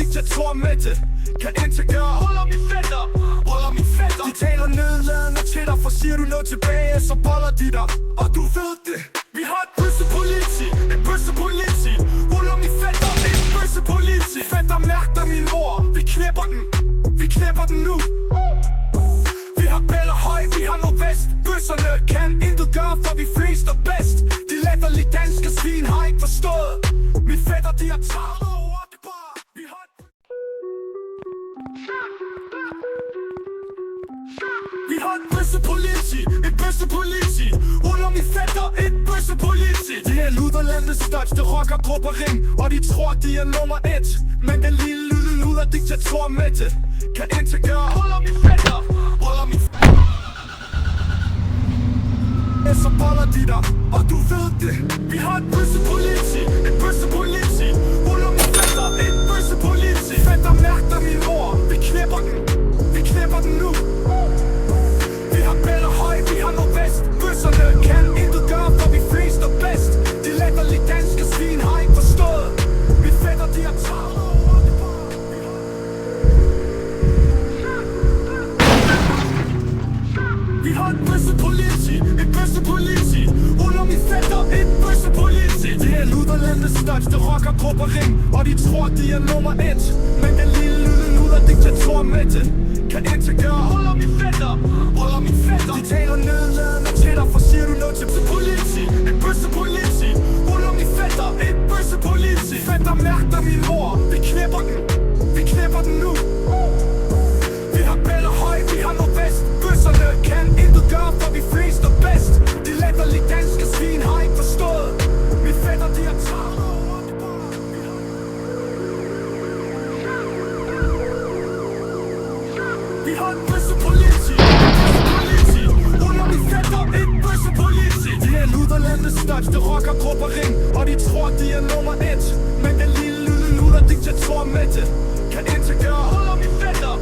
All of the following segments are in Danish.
diktator med det. Kan integrere, holder min fætter. De taler nedladende til dig, for siger du noget tilbage, så boller de dig. Og du ved det. Vi har et bøssepoliti, ruller min fætter, et bøssepoliti. Fætter mærker min ord, vi knæpper den nu. Vi har bæller høj, vi har nordvest. Bøsserne kan intet gøre, for vi flest er bedst. De latterlige danske svin har ikke forstået. Min fætter, de har taget over det bare. Vi har et bøssepoliti, ruller min fætter, et bøssepoliti. Det er luderlandets største rockergruppering, og de tror, de er nummer 1. Men den lille luder diktator med det. Kan integrere, holder min fætter. Så boller de dig, og du ved det. Vi har et bøssepoliti, ruller min fætter, et bøssepoliti. Fætter mærker min ord, vi knæpper den nu. Vi har bæller høj, vi har nordvest. Bøsserne kan intet gøre, for vi flest er bedst. De latterlige danske svin har ikke forstået. Min fætter, de har taget over det bare. Vi har et bøssepoliti, ruller min fætter, et bøssepoliti. Det er luderlandets største rockergruppering, og de tror, de er nummer 1. Men den lille luder diktator med det. Kan integrere, holder min fætter. De taler nedladende til dig, for siger du noget til politi. Et bøssepoliti, ruller min fætter, et bøssepoliti. Fætter mærker min ord, vi knæpper den nu. Vi har bæller høj, vi har nordvest. Bøsserne kan intet gøre, for vi flest er bedst. De latterlige danske svin har ikke forstået. Min fætter, de har taget over det bare. Vi har et bøssepoliti, ruller min fætter, et bøssepoliti. Det er luderlandets største rockergruppering, og de tror, de er nummer 1. Men den lille luder diktator med det. Kan integrere, holder min fætter.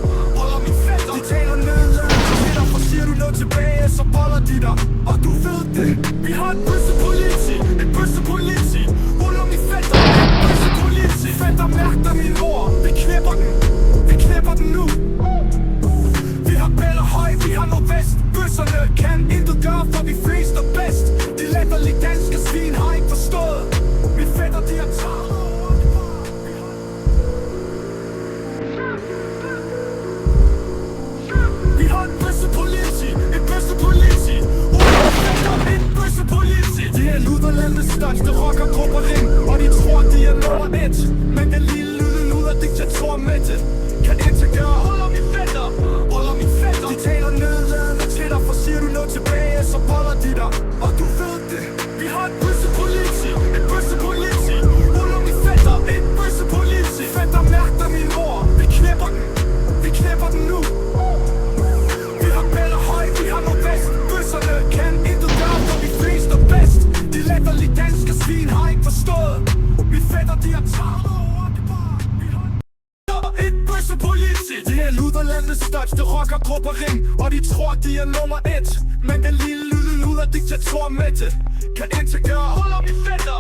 De taler nedladende til dig, for siger du noget tilbage, så boller de dig. Og du ved det. Vi har et bøssepoliti, ruller min fætter, et bøssepoliti. Fætter mærker min ord, vi knæpper den nu. Vi har bæller høj, vi har nordvest. Bøsserne kan intet gøre, for vi flest er bedst. De latterlige danske svin har ikke forstået. Min fætter, de har taget over det bare. Vi har et bøssepoliti, ruller min fætter, et bøssepoliti. Det er luderlandets største rockergruppering, og de tror, de er nummer 1. Men den lille luder diktator med det. Kan integrere, holder min fætter. De taler nedladende til dig, for siger du noget tilbage, så boller de dig. Og du ved det. Vi har et bøssepoliti, ruller min fætter, et bøssepoliti. Fætter mærker min ord, vi knæpper den nu. Vi har bæller høj, vi har nordvest. Bøsserne kan intet gøre, for vi flest er bedst. De latterlige danske svin har ikke forstået. Min fætter, de har taget over det bare. Vi har et bøssepoliti. Det er luderlandets største rockergruppering, og de tror, de er nummer 1. Men den lille luder diktator med det. Kan integrere, holder min fætter.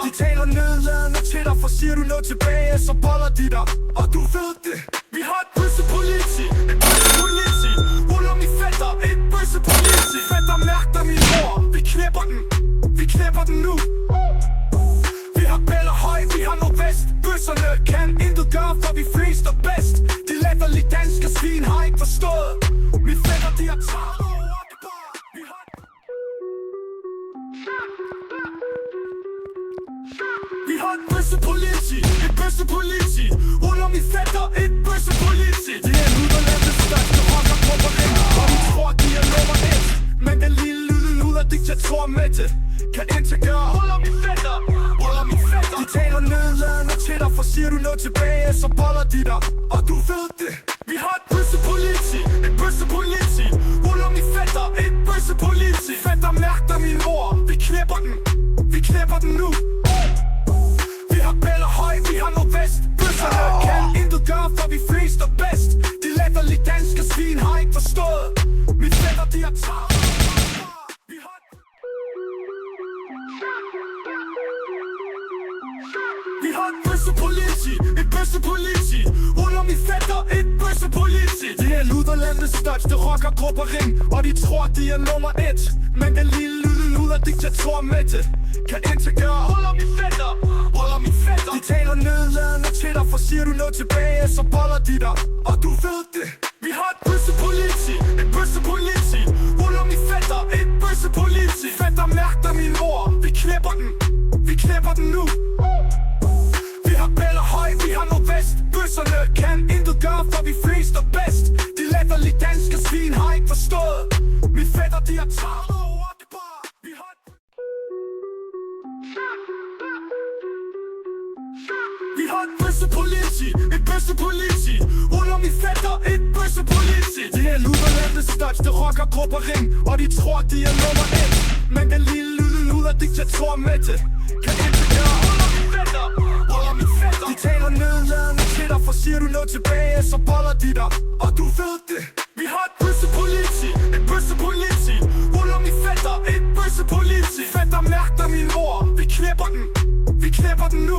De taler nedladende til dig, for siger du noget tilbage, så boller de dig. Og du ved det. Vi har et bøssepoliti, ruller min fætter, et bøssepoliti. Fætter mærker min ord, vi knæpper den nu. Vi har bæller høj, vi har nordvest. Bøsserne kan intet gøre, for vi flest er bedst. De latterlige danske svin har ikke forstået. Min fætter, de har taget over det bare. Vi har et bøssepoliti, ruller min fætter, et bøssepoliti. Det er luderlandets største rockergruppering, og de tror, de er nummer 1. Men den lille luder diktator med det. Kan integrere, holder min fætter. De taler nedladende til dig, for siger du noget tilbage, så boller de dig. Og du ved det. Vi har et bøssepoliti, ruller min fætter, et bøssepoliti. Fætter mærker min ord, vi knæpper den nu. Vi har bæller høj, vi har nordvest. Bøsserne kan intet gøre, for vi flest er bedst. De latterlige danske svin har ikke forstået. Min fætter, de har taget. Vi har et bøssepoliti, et bøssepoliti. Ruller min fætter, et bøssepoliti. Det er luderlandets største rockergruppering, og de tror de er nummer 1. Men den lille luder diktator Mette kan integrere. Ruller min fætter, ruller min fætter. De taler nedladende til dig, for siger du noget tilbage, så boller de dig. Og du ved det. Vi har et bøssepoliti, et bøssepoliti. Ruller min fætter, et bøssepoliti. Fætter mærker min ord, vi knæpper den nu. Vi har Bella Høj, vi har Nordvest. Bøsserne kan intet gøre, for vi flest er bedst. De latterlige danske svin har ikke forstået. Min fætter, de har travlt over det bare. Vi har et bøssepoliti, et bøssepoliti. Ruller min fætter, et bøssepoliti. Det er luderlandets største rockergruppering, og de tror de er nummer 1. Men den lille luder diktator Mette kan integrere. Ruller min fætter, ruller min fætter. De taler nedladende til dig, for siger du noget tilbage, så boller de dig. Og du ved det. Vi har et bøssepoliti, et bøssepoliti. Ruller min fætter, et bøssepoliti. Fætter mærker min ord, vi knæpper den nu.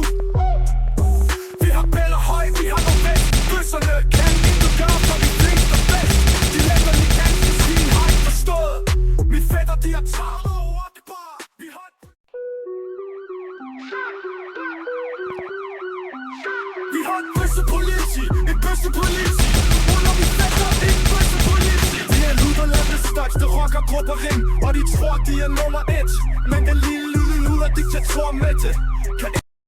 Vi har Bella Høj, vi har Nordvest. Bøsserne kan intet gøre, for vi flest er bedst. De latterlige danske svin har ikke forstået. Min fætter, de har travlt over det bare. Vi har et bøssepoliti, et bøssepoliti. Ruller min fætter, et bøssepoliti. Det er luderlandets største rockergruppering, og de tror de er nummer 1. Men den lille luder diktator Mette